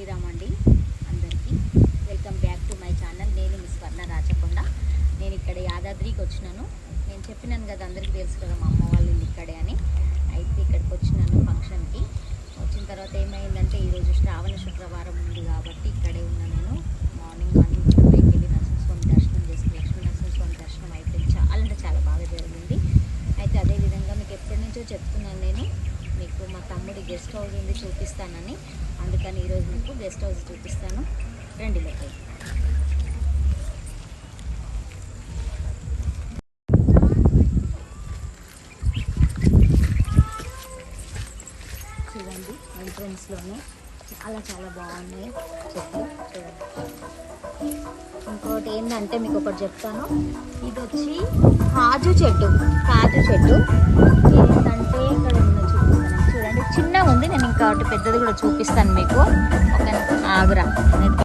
శ్రీరామ్ అండి. అందరికీ welcome back to my channel. నేను మీ స్వర్ణ రాచకొండ. నేను ఇక్కడ యాదాద్రికి వచ్చినాను. నేను చెప్పినాను కదా, అందరికీ తెలుసు కదా మా అమ్మ వాళ్ళు ఇల్లు ఇక్కడే అని. అయితే ఇక్కడికి వచ్చినాను ఫంక్షన్కి. వచ్చిన తర్వాత ఏమైందంటే ఈరోజు శ్రావణ శుక్రవారం ఉంది కాబట్టి ఇక్కడే ఉన్నా. నేను మార్నింగ్ పైకి వెళ్ళి నరసింహస్వామి దర్శనం చేసుకుని లక్ష్మీ నరసింహస్వామి దర్శనం అయిపోయింది. చాలా అంటే చాలా బాగా జరిగింది. అయితే అదేవిధంగా మీకు ఎప్పటి నుంచో చెప్తున్నాను నేను, మీకు మా తమ్ముడి గెస్ట్ హౌస్ ఉంది చూపిస్తానని. అందుకని ఈరోజు మీకు గెస్ట్ హౌస్ చూపిస్తాను. రండి లోపల. చూడండి, ఎంట్రన్స్లోనే చాలా చాలా బాగున్నాయి చెట్లు. చూడండి, ఇంకోటి ఏంటంటే మీకు ఒకటి చెప్తాను. ఇది వచ్చి కాజు చెట్టు. ఏంటంటే ఇక్కడ ఉన్న చూపిస్తాను. చూడండి, చిన్నగా ఉంది. నేను ఇంకా ఒకటి పెద్దది కూడా చూపిస్తాను మీకు. ఓకేనా?